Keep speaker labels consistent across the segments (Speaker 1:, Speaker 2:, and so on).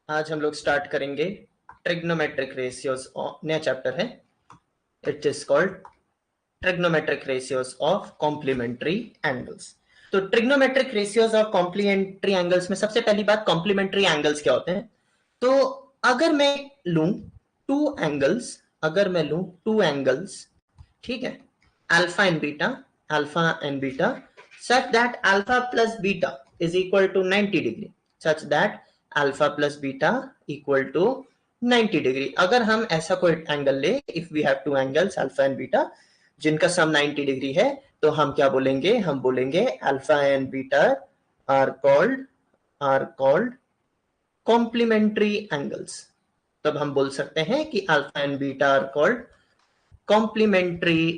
Speaker 1: आज हम लोग स्टार्ट करेंगे ट्रिग्नोमेट्रिक रेशियोज, नया चैप्टर है। It is called trigonometric ratios of complementary angles. तो trigonometric ratios of complementary angles में सबसे पहली बात, कॉम्प्लीमेंट्री एंगल्स क्या होते हैं। तो अगर मैं लूं टू एंगल्स, ठीक है, alpha and beta such that alpha plus beta is equal to 90 degree, such that alpha plus beta equal to 90 degree। अगर हम ऐसा कोई एंगल ले, if we have two angles alpha and beta जिनका sum 90 degree है, तो हम क्या बोलेंगे, हम बोलेंगे alpha and beta are called complementary angles. तब हम बोल सकते हैं कि alpha and beta are called complementary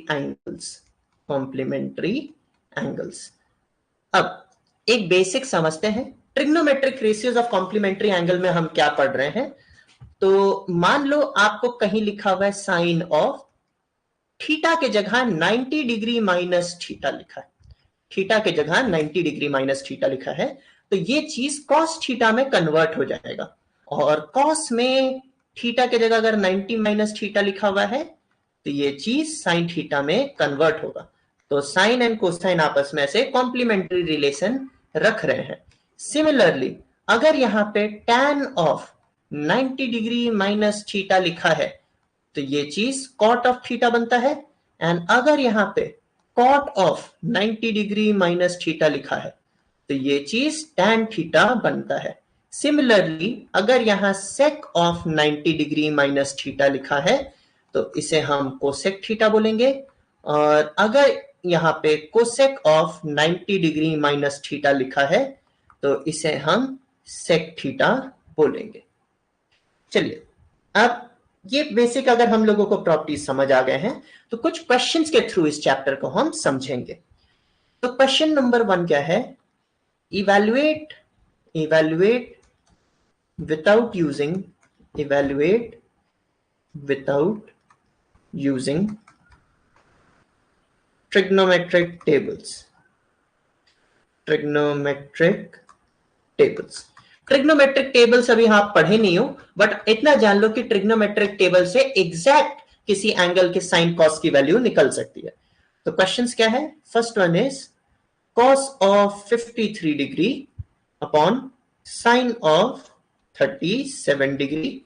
Speaker 1: angles. अब एक बेसिक समझते हैं, trigonometric ratios of complementary angle में हम क्या पढ़ रहे हैं। तो मान लो आपको कहीं लिखा हुआ है साइन ऑफ थीटा के जगह 90 डिग्री माइनस थीटा लिखा है, थीटा के जगह 90 डिग्री माइनस थीटा लिखा है, तो ये चीज कॉस थीटा में कन्वर्ट हो जाएगा। और कॉस में थीटा के जगह अगर 90 माइनस थीटा लिखा हुआ है, तो ये चीज साइन थीटा में कन्वर्ट होगा। तो साइन एंड कोसाइन आपस में ऐसे कॉम्प्लीमेंट्री रिलेशन रख रहे हैं। सिमिलरली अगर यहाँ पे tan of 90 degree minus theta लिखा है, तो ये चीज कॉट ऑफ थीटा बनता है। एंड अगर यहाँ पे cot of 90 degree minus theta लिखा है, तो ये चीज tan थीटा बनता है। सिमिलरली अगर यहाँ sec of 90 degree minus theta लिखा है, तो इसे हम कोसेक थीटा बोलेंगे। और अगर यहाँ पे cosec of 90 degree minus theta लिखा है, तो इसे हम सेक थीटा बोलेंगे। चलिए, अब ये बेसिक अगर हम लोगों को प्रॉपर्टीज समझ आ गए हैं, तो कुछ क्वेश्चंस के थ्रू इस चैप्टर को हम समझेंगे। तो क्वेश्चन नंबर 1 क्या है, evaluate without using trigonometric tables. Trigonometric tables अभी आप पढ़े नहीं हो, बट इतना जान लो कि ट्रिग्नोमेट्रिक टेबल से एग्जैक्ट किसी एंगल के साइन कॉस की वैल्यू निकल सकती है। तो क्वेश्चंस क्या है, first one is cos of 53 degree upon sine of 37 degree.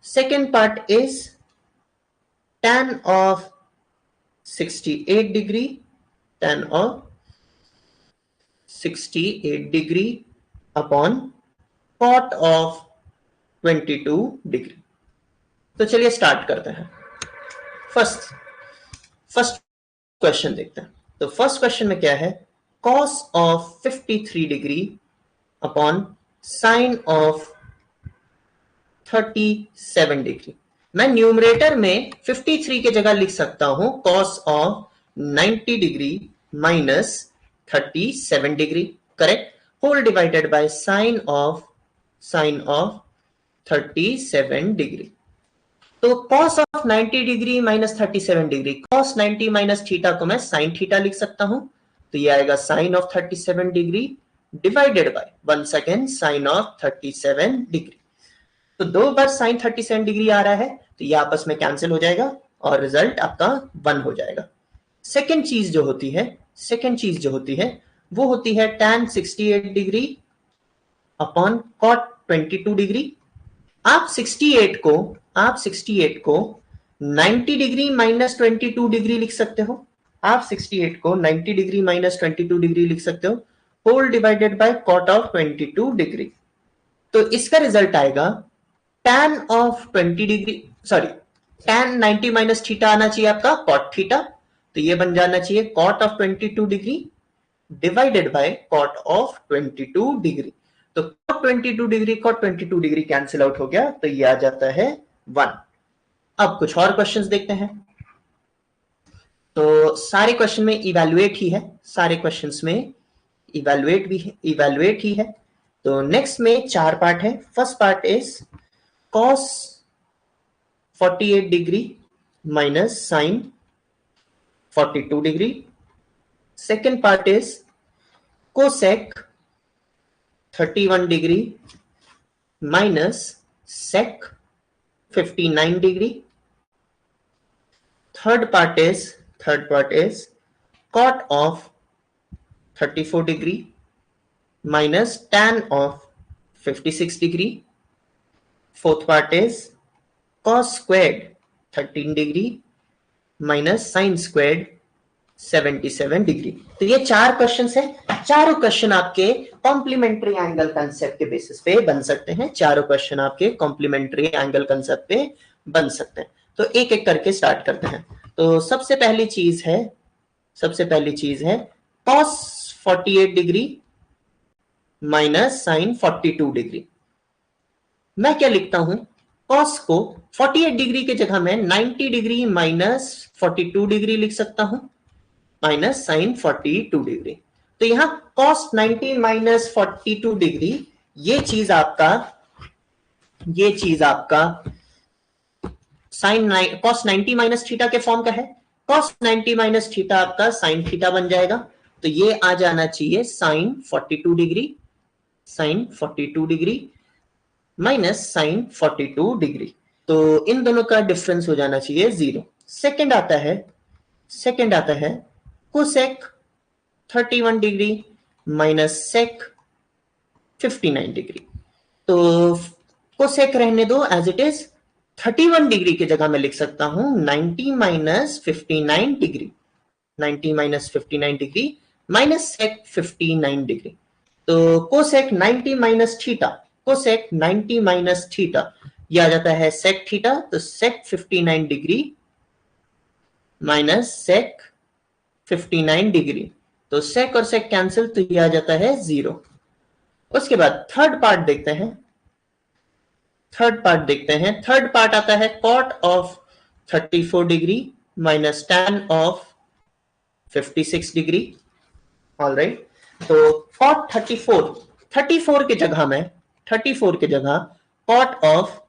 Speaker 1: Second part is tan of 68 degree upon cot of 22 degree. तो चलिए स्टार्ट करते हैं। फर्स्ट क्वेश्चन देखते हैं। तो फर्स्ट क्वेश्चन में क्या है, cos of 53 degree upon sine of 37 degree. मैं न्यूमरेटर में 53 के जगह लिख सकता हूं cos of 90 degree minus 37 degree, correct, whole divided by sine of 37 degree. तो cos of 90 degree minus 37 degree, cos 90 minus theta को मैं साइन थीटा लिख सकता हूं, तो ये आएगा sine of 37 degree divided by once again sine of 37 degree. तो दो बार साइन 37 डिग्री आ रहा है, तो ये आपस में कैंसिल हो जाएगा और रिजल्ट आपका 1 हो जाएगा। सेकेंड चीज जो होती है वो होती है tan 68 degree upon cot 22 degree. आप 68 को 90 डिग्री माइनस 22 डिग्री लिख सकते हो, आप 68 को 90 डिग्री माइनस 22 डिग्री लिख सकते हो, whole divided by cot of 22 degree. तो इसका रिजल्ट आएगा tan of 20 degree, sorry tan 90 minus theta आना चाहिए आपका cot थीटा, तो ये बन जाना चाहिए cot of 22 degree divided by cot of 22 degree. तो cot 22 डिग्री कैंसिल आउट हो गया, तो ये आ जाता है 1। अब कुछ और क्वेश्चंस देखते हैं। तो सारे क्वेश्चन में इवैल्यूएट ही है, सारे क्वेश्चंस में इवैल्यूएट ही है। तो नेक्स्ट में 4 पार्ट है। First part is cos 48 degree minus sine 42 degree. Second part is cosec 31 degree minus sec 59 degree. Third part is cot of 34 degree minus tan of 56 degree. Fourth part is cos squared 13 degree minus sin squared 77 degree. तो ये 4 question है। चारों question आपके complementary angle concept के basis पे बन सकते हैं। चारों क्वेश्चन आपके कॉम्प्लीमेंट्री एंगल कंसेप्ट पे बन सकते हैं। तो एक एक करके स्टार्ट करते हैं। तो सबसे पहली चीज है cos 48 degree minus sin 42 degree. मैं क्या लिखता हूं, cos को 48 डिग्री के जगह में 90 डिग्री माइनस 42 डिग्री लिख सकता हूं, माइनस sin 42 डिग्री। तो यहां cos 90 माइनस 42 डिग्री, ये चीज आपका cos 90 माइनस थीटा के फॉर्म का है। cos 90 माइनस थीटा आपका sin थीटा बन जाएगा। तो ये आ जाना चाहिए sin 42 degree minus sin 42 degree. तो इन दोनों का डिफरेंस हो जाना चाहिए 0। सेकंड आता है cosec 31 degree minus sec 59 degree. तो कोसेक रहने दो एज इट इज, 31 डिग्री की जगह मैं लिख सकता हूं 90 minus 59 degree, 90 minus 59 degree minus sec 59 degree. तो cosec 90 minus theta, cosec 90 minus theta, ये आ जाता है सेक थीटा। तो sec 59 degree minus sec 59 degree, तो सेक और सेक कैंसिल, तो ये आ जाता है 0। उसके बाद थर्ड पार्ट देखते हैं। थर्ड पार्ट आता है cot of 34 degree minus tan of 56 degree. Alright, तो cot 34 के जगह cot of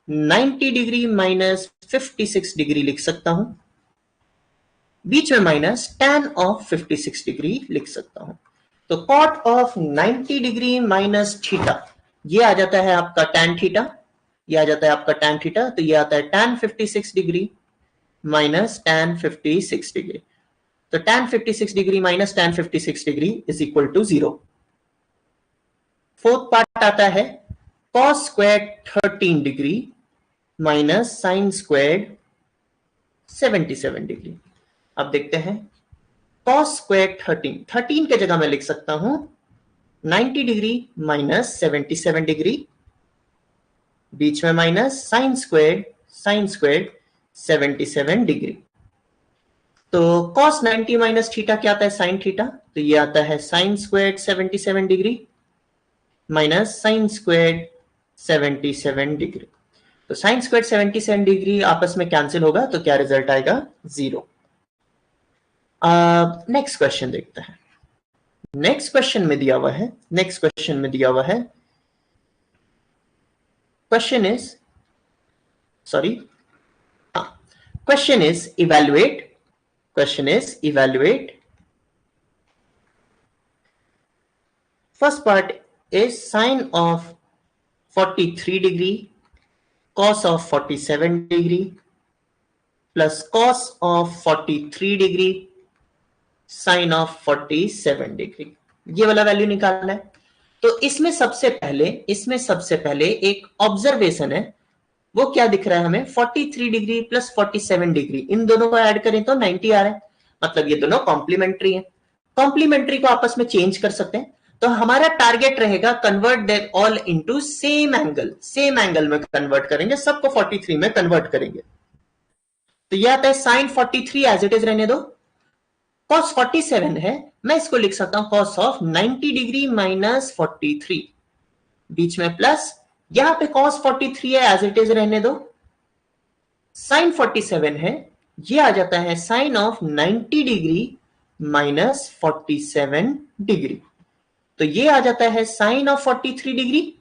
Speaker 1: 90 degree minus 56 degree लिख सकता हूं, बीच में माइनस tan ऑफ 56 डिग्री लिख सकता हूं। तो cot of 90 degree minus theta, ये आ जाता है आपका tan थीटा, तो ये आता है tan 56 degree minus tan 56 degree. तो tan 56 degree minus tan 56 degree is equal to 0। Fourth part आता है cos square 13 degree minus sin square 77 degree. अब देखते हैं cos स्क्वायर 13 के जगह मैं लिख सकता हूं 90 डिग्री माइनस 77 डिग्री, बीच में माइनस sin स्क्वायर 77 डिग्री। तो cos 90 माइनस थीटा क्या आता है, sin थीटा, तो ये आता है sin square 77 degree minus sin square 77 degree. तो sin स्क्वायर 77 डिग्री आपस में कैंसिल होगा, तो क्या रिजल्ट आएगा, 0। नेक्स्ट क्वेश्चन देखते हैं। नेक्स्ट क्वेश्चन में दिया हुआ है question is evaluate. First part is sine of 43 degree cos of 47 degree plus cos of 43 degree sin of 47 degree, ये वाला वैल्यू निकालना है। तो इसमें सबसे पहले एक ऑब्जर्वेशन है, वो क्या दिख रहा है हमें, 43 डिग्री प्लस 47 डिग्री, इन दोनों को ऐड करें तो 90 आ रहा है, मतलब ये दोनों कॉम्प्लीमेंट्री है। कॉम्प्लीमेंट्री को आपस में चेंज कर सकते हैं। तो हमारा टारगेट रहेगा convert them all into same angle में कन्वर्ट करेंगे, सबको 43 में कन्वर्ट करेंगे। तो ये आता है sin 43 एज इट इज रहने दो, cos 47 है, मैं इसको लिख सकता हूं cos ऑफ 90 डिग्री माइनस 43, बीच में प्लस, यहां पे cos 43 है एज इट इज रहने दो, sin 47 है, ये आ जाता है sin of 90 degree minus 47 degree. तो ये आ जाता है sin of 43 degree,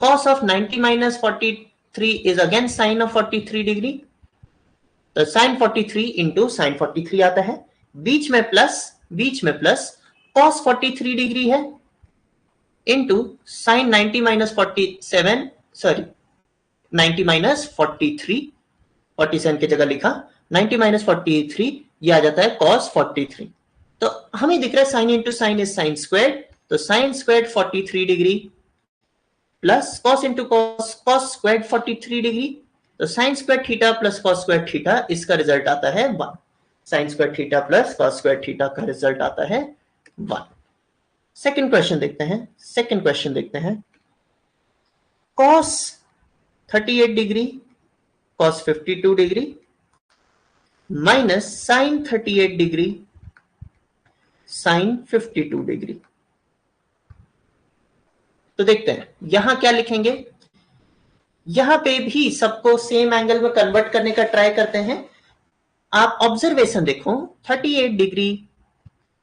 Speaker 1: cos of 90 minus 43 is again sin of 43 degree. तो sin 43 इंटू sin 43 आता है, बीच में प्लस cos 43 डिग्री है into sin 90 minus 47 sorry 90 minus 43, 47 की जगह लिखा 90 माइनस 43, ये आ जाता है cos 43। तो हमें दिख रहा है sine into sine is sine square, तो sine square 43 degree plus cos into cos, cos square 43 degree, तो sine square theta plus cos square theta, इसका रिजल्ट आता है 1। Sine square theta plus cos square theta का result आता है 1। Second question देखते हैं। सेकंड क्वेश्चन देखते हैं। Cos 38 degree cos 52 degree minus sine 38 degree sine 52 degree. तो देखते हैं यहां क्या लिखेंगे। यहां पे भी सबको सेम एंगल में कन्वर्ट करने का ट्राई करते हैं। आप ऑब्जर्वेशन देखो, 38 डिग्री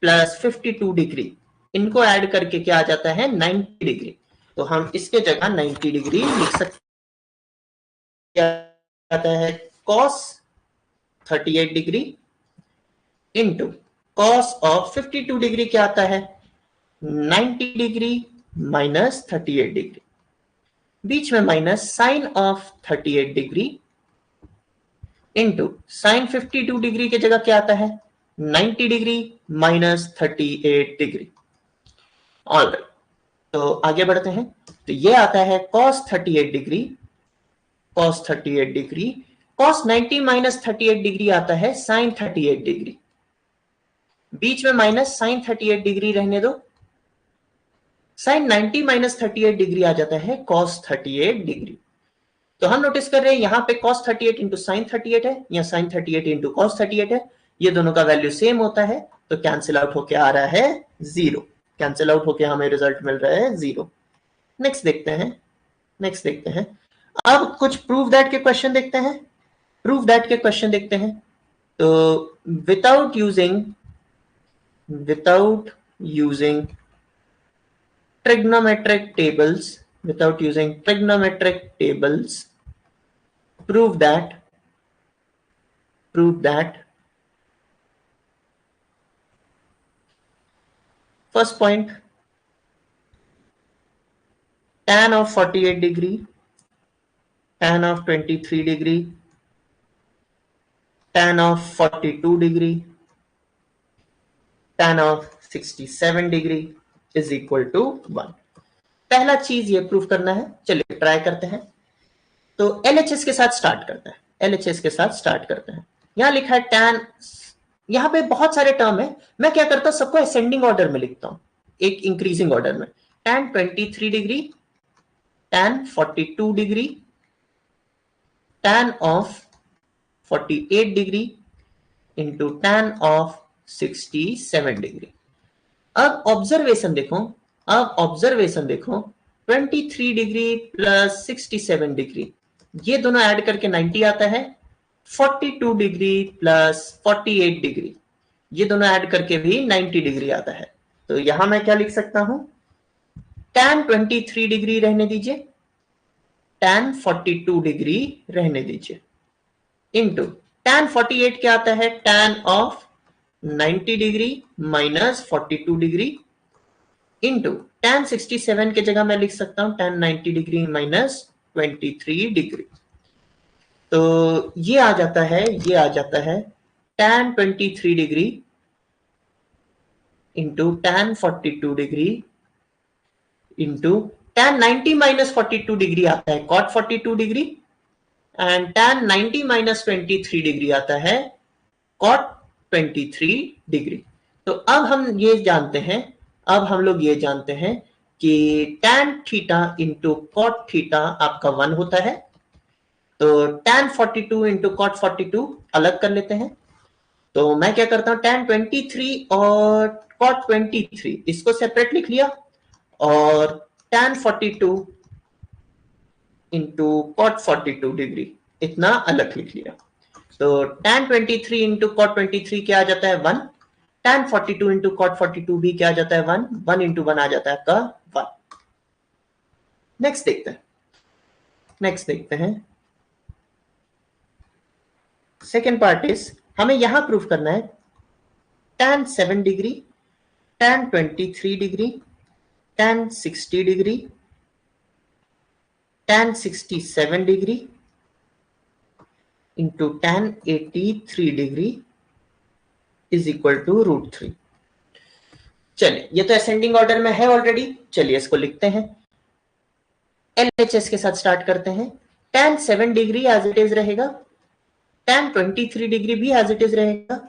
Speaker 1: प्लस 52 डिग्री, इनको ऐड करके क्या आ जाता है 90 डिग्री। तो हम इसके जगह 90 डिग्री लिख सकते हैं। cos 38 degree into cos of 52 degree क्या आता है 90 डिग्री माइनस 38 डिग्री, बीच में minus sine of 38 degree into sine 52 degree की जगह क्या आता है 90 डिग्री माइनस 38 डिग्री। ऑलराइट, तो आगे बढ़ते हैं। तो ये आता है cos 38 degree, cos 38 degree, cos 90 minus 38 degree आता है साइन 38 डिग्री, बीच में माइनस साइन 38 डिग्री रहने दो, साइन 90 माइनस 38 डिग्री आ जाता है cos 38 डिग्री। तो हम नोटिस कर रहे हैं यहां पे cos 38 इंटू साइन 38 है या साइन 38 इंटू cos 38 है, ये दोनों का वैल्यू सेम होता है, तो कैंसिल आउट होके आ रहा है 0। कैंसिल आउट होके हमें रिजल्ट मिल रहा है 0। नेक्स्ट देखते हैं। नेक्स्ट देखते हैं। अब कुछ प्रूव दैट के क्वेश्चन देखते हैं। प्रूव दैट के क्वेश्चन देखते हैं। तो without using trigonometric tables, prove that first point, tan of 48 degree, tan of 23 degree, tan of 42 degree, tan of 67 degree is equal to 1। पहला चीज ये प्रूफ करना है, चलिए ट्राई करते हैं। तो LHS के साथ स्टार्ट करते हैं। LHS के साथ स्टार्ट करते हैं। यहां लिखा है tan, यहां पे बहुत सारे टर्म है, मैं क्या करता हूं सबको असेंडिंग ऑर्डर में लिखता हूं, एक इंक्रीजिंग ऑर्डर में। tan 23 degree, tan 42 degree, tan of 48 degree into tan of 67 degree. अब ऑब्जर्वेशन देखो, अब ऑब्जर्वेशन देखो, 23 डिग्री प्लस 67 डिग्री, ये दोनों ऐड करके 90 आता है। 42 डिग्री प्लस 48 डिग्री, ये दोनों ऐड करके भी 90 डिग्री आता है। तो यहां मैं क्या लिख सकता हूं, tan 23 डिग्री रहने दीजिए, tan 42 डिग्री रहने दीजिए, इंटू tan 48 क्या आता है tan of 90 degree minus 42 degree, into tan 67 की जगह मैं लिख सकता हूं tan 90 डिग्री माइनस 23 डिग्री। तो ये आ जाता है, ये आ जाता है tan 23 degree into tan 42 degree into tan 90 minus 42 degree आता है cot 42 degree, and tan 90 minus 23 degree आता है cot 23 डिग्री। तो अब हम ये जानते हैं, अब हम लोग ये जानते हैं कि tan theta into cot theta आपका 1 होता है। तो tan 42 इंटू cot 42 अलग कर लेते हैं। तो मैं क्या करता हूं, tan 23 और cot 23 इसको सेपरेट लिख लिया, और tan 42 इंटू cot 42 डिग्री इतना अलग लिख लिया। तो tan 23 इंटू cot 23 क्या आ जाता है 1, tan 42 इंटू cot 42 भी क्या आ जाता है 1, 1 इंटू 1 आ जाता है आपका 1। नेक्स्ट देखते हैं। नेक्स्ट देखते हैं। सेकेंड पार्ट इज, हमें यहां प्रूफ करना है tan 7 degree, tan 23 degree, tan 60 degree, tan 67 degree into tan 83 degree is equal to √3। चलिए, ये तो असेंडिंग ऑर्डर में है ऑलरेडी। चलिए इसको लिखते हैं। LHS के साथ स्टार्ट करते हैं। tan 7 degree as it is रहेगा, tan 23 डिग्री भी एज इट इज रहेगा,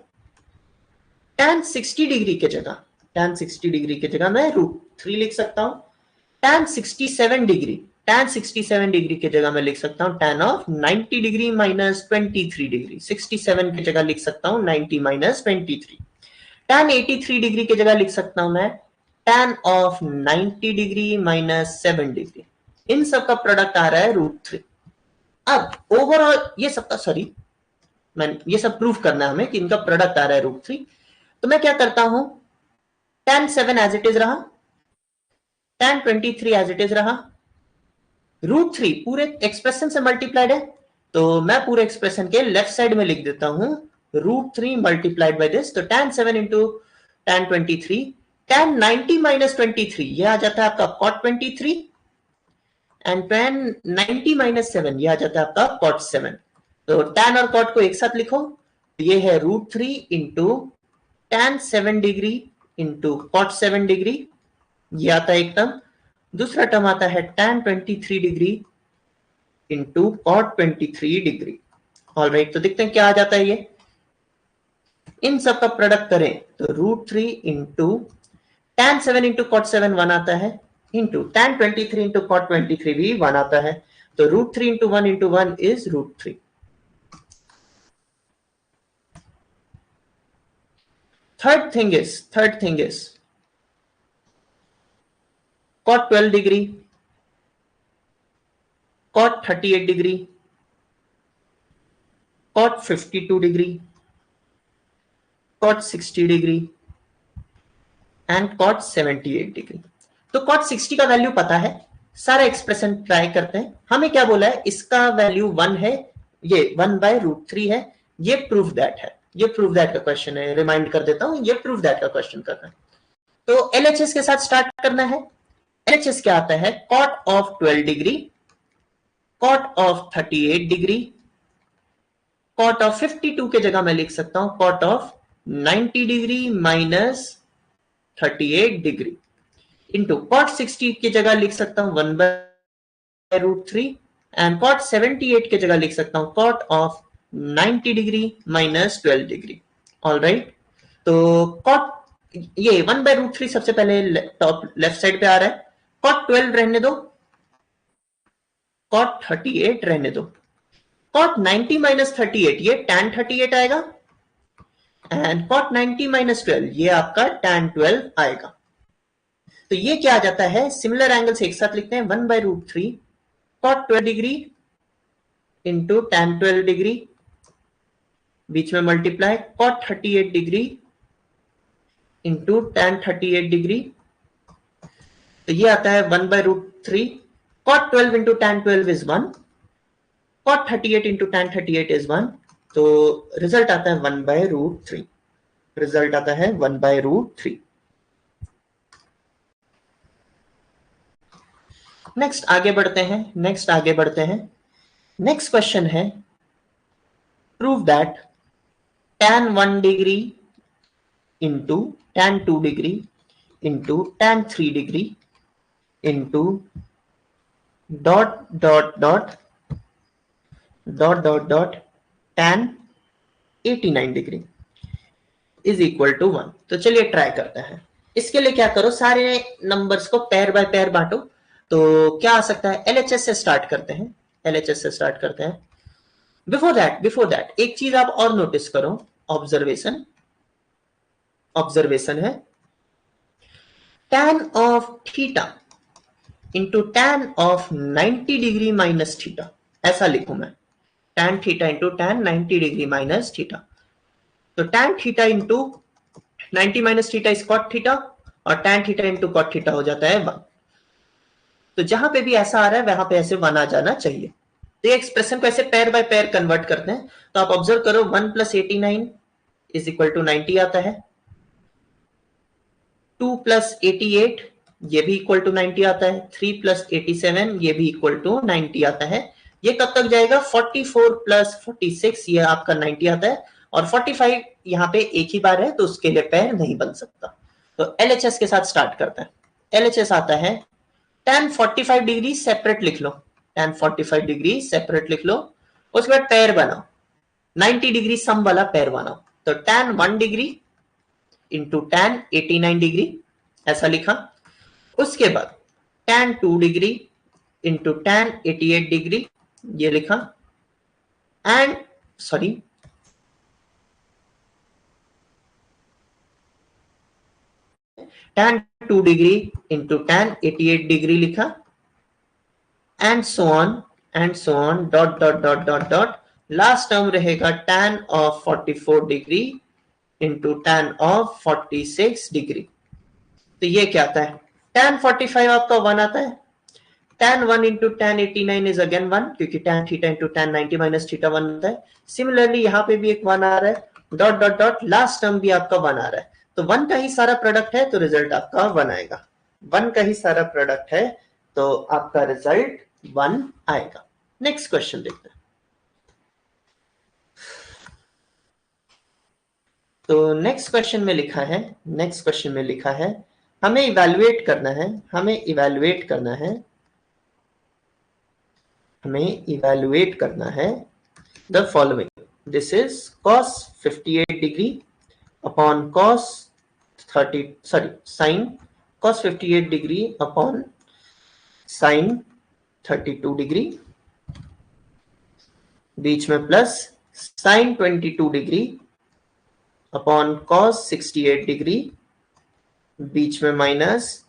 Speaker 1: tan 60 डिग्री के जगह मैं √3 लिख सकता हूं। tan 67 डिग्री के जगह मैं लिख सकता हूं tan of 90 degree minus 23 degree. 67 की जगह लिख सकता हूं 90 माइनस 23। tan 83 डिग्री की जगह लिख सकता हूं मैं tan of 90 degree minus 7 degree. इन सब का प्रोडक्ट आ रहा है √3। अब ओवरऑल ये सब प्रूफ करना है हमें कि इनका प्रोडक्ट आ रहा है √3। तो मैं क्या करता हूं, tan 7 एज इट इज रहा, tan 23 एज इट इज रहा, √3 पूरे एक्सप्रेशन से मल्टीप्लाइड है, तो मैं पूरे एक्सप्रेशन के लेफ्ट साइड में लिख देता हूं √3 मल्टीप्लाइड बाय दिस। तो tan 7 into tan 23, tan 90 minus 23 ये आ जाता है आपका cot 23, एंड tan 90 माइनस 7 ये आ जाता है आपका cot 7। तो tan और cot को एक साथ लिखो, ये है √3 into tan 7 degree into cot 7 degree, ये आता है एक टर्म। दूसरा टर्म आता है tan 23 degree into cot 23 degree. Alright, तो देखते हैं क्या आ जाता है ये। इन सब का प्रोडक्ट करें तो √3 इंटू tan 7 इंटू cot 7 1 आता है, इंटू tan 23 इंटू cot 23 भी 1 आता है। तो √3 into 1 is √3। Third thing is cot 12 degree, cot 38 degree, cot 52 degree, cot 60 degree and cot 78 degree. तो cot 60 का वैल्यू पता है, सारा एक्सप्रेशन ट्राई करते हैं। हमें क्या बोला है, इसका वैल्यू 1 है, ये 1 बाय √3 है, ये प्रूफ दैट है, ये प्रूफ दैट का क्वेश्चन है। रिमाइंड कर देता हूं, ये प्रूफ दैट का क्वेश्चन करना है। तो LHS के साथ स्टार्ट करना है। LHS क्या आता है, cot of 12 degree, cot of 38 degree, cot of 52 के जगह मैं लिख सकता हूं cot of 90 degree minus 38 degree, into cot 60 की जगह लिख सकता हूं 1 बाय √3, एंड cot 78 की जगह लिख सकता हूं cot of 90 degree minus 12 degree. Alright, तो cot ये 1 बाय √3 सबसे पहले टॉप लेफ्ट साइड पे आ रहा है, cot 12 रहने दो, cot 38 रहने दो, cot 90 माइनस 38 ये tan 38 आएगा, एंड cot 90 माइनस 12 ये आपका tan 12 आएगा। तो ये क्या आ जाता है, सिमिलर एंगल्स एक साथ लिखते हैं, 1 by √3 cot 12 degree into tan 12 degree, बीच में multiply cot 38 degree into tan 38 degree, तो ये आता है 1 by √3 cot 12 into tan 12 is 1, cot 38 into tan 38 is 1, तो रिजल्ट आता है 1 बाय √3। रिजल्ट आता है 1 बाय √3। नेक्स्ट आगे बढ़ते हैं। नेक्स्ट क्वेश्चन है, prove that tan 1 degree into tan 2 degree into tan 3 degree into dot dot dot dot dot dot tan 89 degree is equal to 1। तो चलिए ट्राई करते हैं। इसके लिए क्या करो, सारे नंबर्स को पेयर बाय पेयर बांटो। तो क्या आ सकता है, LHS से स्टार्ट करते हैं। बिफोर दैट एक चीज आप और नोटिस करो, ऑब्जर्वेशन है, tan of theta into tan of 90 degree minus theta, ऐसा लिखूं मैं, tan theta into tan 90 degree minus theta. तो tan theta into 90 minus theta is cot theta, और tan theta into cot theta हो जाता है 1। तो जहां पे भी ऐसा आ रहा है वहां पे ऐसे 1 आ जाना चाहिए। तो ये एक्सप्रेशन को ऐसे पेयर बाय पेयर कन्वर्ट करते हैं। तो आप ऑब्जर्व करो, 1 प्लस 89 इज इक्वल टू 90 आता है, 2 प्लस 88 ये भी इक्वल टू 90 आता है, 3 प्लस 87 ये भी इक्वल टू 90 आता है। ये कब तक जाएगा, 44 प्लस 46 ये आपका 90 आता है, और 45 यहाँ पे एक ही बार है तो उसके लिए पेयर नहीं बन सकता। तो LHS के साथ स्टार्ट करते हैं। LHS आता है tan 45 डिग्री सेपरेट लिख लो, tan 45 डिग्री सेपरेट लिख लो, उसके बाद पेयर बनाओ, 90 डिग्री सम वाला पेयर बनाओ। तो tan 1 degree into tan 89 degree ऐसा लिखा। उसके बाद tan 2 degree into tan 88 degree ये लिखा, and sorry tan 2 degree into tan 88 degree लिखा, and so on dot dot dot dot dot, last term रहेगा tan of 44 degree into tan of 46 degree. तो ये क्या आता है, tan 45 आपका 1 आता है, tan 1 into tan 89 is again 1, क्योंकि tan theta into tan 90 minus theta 1 होता है। सिमिलरली यहाँ पे भी एक 1 आ रहा है, dot dot dot, last term भी आपका 1 आ रहा है। तो 1 का ही सारा प्रोडक्ट है तो रिजल्ट आपका 1 आएगा। 1 का ही सारा प्रोडक्ट है तो आपका रिजल्ट 1 आएगा। नेक्स्ट क्वेश्चन देखते हैं। तो नेक्स्ट क्वेश्चन में लिखा है हमें इवैल्यूएट करना है the following. This is cos 58 degree upon sin cos 58 degree upon sin 32 degree, बीच में plus sin 22 degree upon cos 68 degree, बीच में minus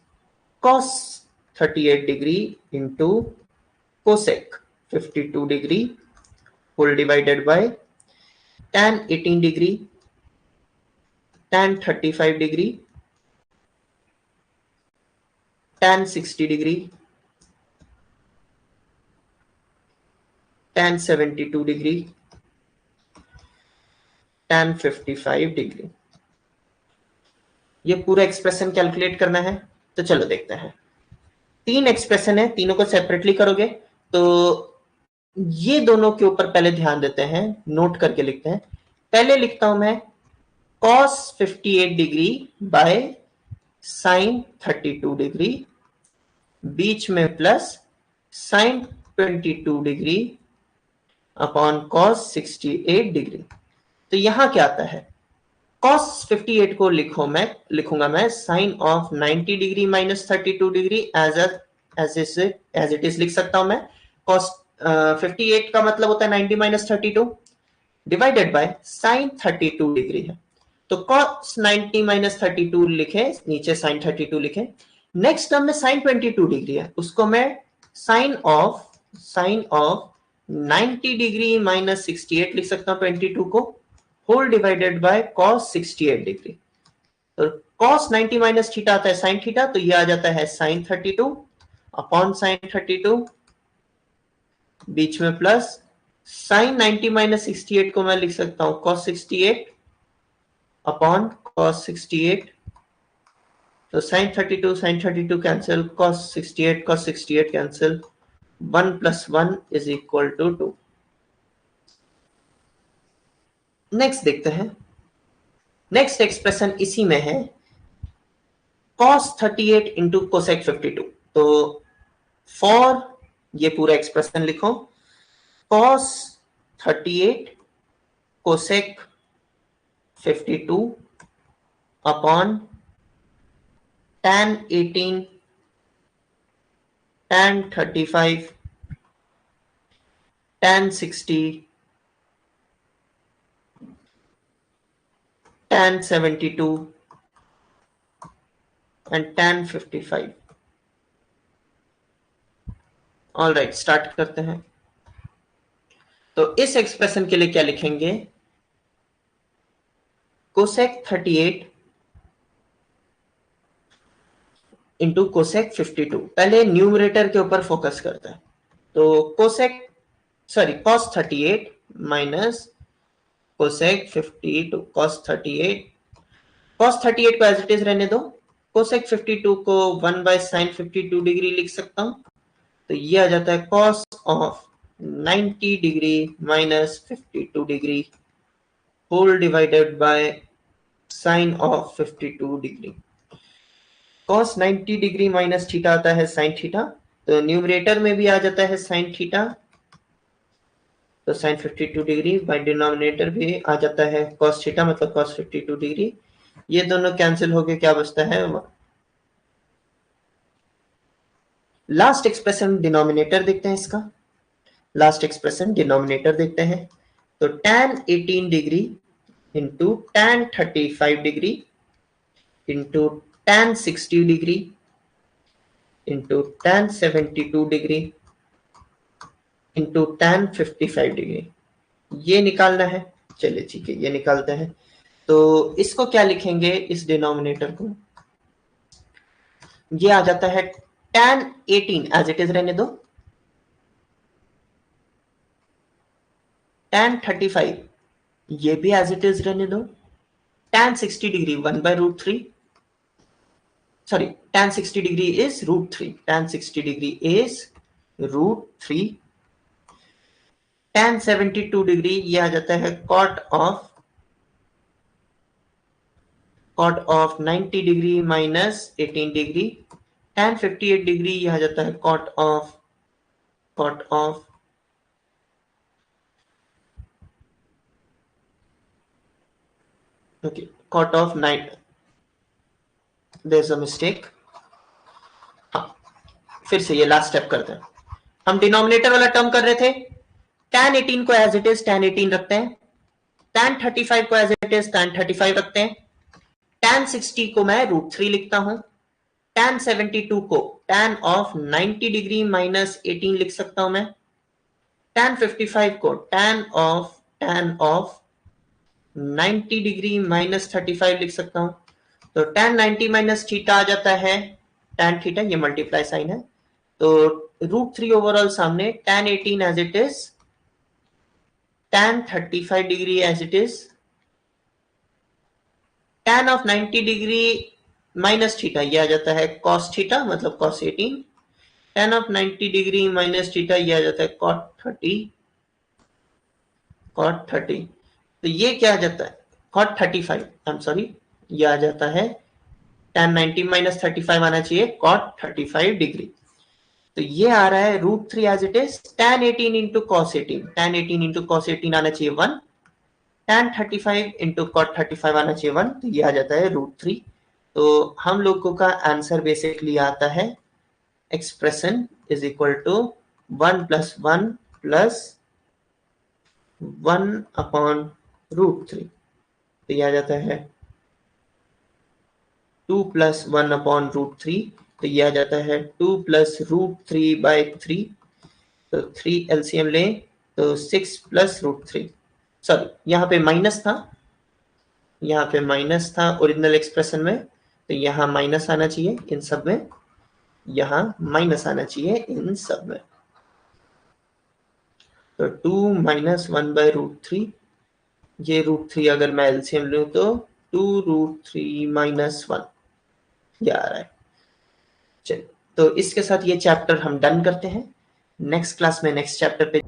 Speaker 1: cos 38 degree into cosec 52 degree whole divided by tan 18 degree, tan 35 degree, tan 60 degree, tan 72 degree, tan 55 degree. ये पूरा expression calculate करना है। तो चलो देखते हैं। 3 एक्सप्रेशन है, तीनों को सेपरेटली करोगे तो ये दोनों के ऊपर पहले ध्यान देते हैं, नोट करके लिखते हैं। पहले लिखता हूं मैं cos 58 degree by sin 32 degree, बीच में plus sin 22 degree upon cos 68 degree. तो यहां क्या आता है, cos 58 को लिखूंगा मैं sin of 90 degree minus 32 degree as it is लिख सकता हूं मैं। cos 58 का मतलब होता है 90 minus 32 divided by sin 32 degree है। तो cos 90 माइनस 32 लिखे, नीचे sin 32 लिखे। नेक्स्ट टर्म में sin 22 डिग्री है, उसको मैं sin ऑफ 90 डिग्री माइनस 68 लिख सकता हूं 22 को, whole divided by cos 68 degree. तो cos 90 माइनस थीटा आता है sin थीटा, तो ये आ जाता है sin 32 अपॉन sin 32, बीच में प्लस sin 90 माइनस 68 को मैं लिख सकता हूं cos 68 अपॉन cos 68। तो sin 32 cancel, cos 68 cancel, 1 plus 1 is equal to 2। Next देखते हैं। नेक्स्ट एक्सप्रेशन इसी में है cos 38 इंटू कोसेक 52। तो फॉर ये पूरा एक्सप्रेशन लिखो, cos 38 cosec 52 upon tan 18 tan 35 tan 60 tan 72 and tan 55। All right, start करते हैं। तो इस एक्सप्रेशन के लिए क्या लिखेंगे, कोसेक 38 इंटू कोसेक 52। पहले न्यूमरेटर के ऊपर फोकस करते हैं। तो cos 38 माइनस कोसेक 52, cos 38 को एज इट इज रहने दो, कोसेक 52 को 1 बाय साइन 52 डिग्री लिख सकता हूं, तो ये आ जाता है cos of 90 degree minus 52 degree whole divided by sine of 52 degree. Cos 90 degree minus theta आता है साइन थीटा, तो न्यूमरेटर में भी आ जाता है साइन थीटा, तो साइन 52 डिग्री बाय डिनोमिनेटर भी आ जाता है कॉस थीटा मतलब कॉस 52 डिग्री। ये दोनों कैंसिल होके क्या बचता है, लास्ट एक्सप्रेशन डिनोमिनेटर देखते हैं इसका। लास्ट एक्सप्रेशन डिनोमिनेटर देखते हैं, तो tan 18 degree into tan 35 degree into tan 60 degree into tan 72 degree into tan 55 degree, ये निकालना है। चलिए ठीक है, ये निकालते हैं। तो इसको क्या लिखेंगे, इस डिनोमिनेटर को, ये आ जाता है tan 18 एज इट इज रहने दो, tan 35 ये भी एज इट इज रहने दो, tan 60 degree 1 by root 3, sorry tan 60 degree is root 3, tan 60 degree is root 3, tan 72 degree ये आ जाता है cot of 90 degree minus 18 degree, tan 58 degree ये आ जाता है cot of okay, cot of 9, there's a mistake। हाँ, फिर से ये लास्ट स्टेप करते हैं। हम डिनोमिनेटर वाला टर्म कर रहे थे, tan 18 को एज इट इज tan 18 रखते हैं, tan 35 को एज इट इज tan 35 रखते हैं, tan 60 को मैं रूट 3 लिखता हूं, tan 72 को tan ऑफ 90 डिग्री माइनस 18 लिख सकता हूं मैं, tan 55 को tan ऑफ 90 डिग्री माइनस 35 लिख सकता हूं, तो tan 90 माइनस थीटा आ जाता है tan थीटा, ये मल्टीप्लाई साइन है, तो रूट 3 ओवरऑल सामने, tan 18 as it is, tan 35 degree as it is, tan of 90 degree minus theta ये आ जाता है cos थीटा मतलब cos 18, tan of 90 degree minus theta ये आ जाता है cot 30, तो ये क्या आ जाता है cot 35, आई एम सॉरी, ये आ जाता है tan 90 माइनस 35 आना चाहिए cot 35 डिग्री, तो ये आ रहा है root 3 as it is, tan 18 into cos 18, tan 18 into cos 18 आना चाहिए 1, tan 35 इंटू cot 35 आना चाहिए 1, तो ये आ जाता है रूट 3। तो हम लोगों का आंसर बेसिकली आता है expression is equal to 1 plus 1 plus 1 upon root 3, तो ये आ जाता है 2 प्लस 1 अपॉन रूट 3, तो ये आ जाता है 2 प्लस रूट 3 बाई 3, तो 3 एलसीएम लें तो 6 प्लस रूट 3, सॉरी यहाँ पे माइनस था, यहाँ पे माइनस था ओरिजिनल एक्सप्रेशन में, तो यहाँ माइनस आना चाहिए इन सब में, यहाँ माइनस आना चाहिए इन सब में, तो 2 माइनस 1 बाय रूट 3, ये रूट 3 अगर मैं एलसीएम लूँ तो 2 रूट 3 माइनस 1 ये आ रहा है। चलिए, तो इसके साथ ये चैप्टर हम डन करते हैं। नेक्स्ट क्लास में नेक्स्ट चैप्टर पे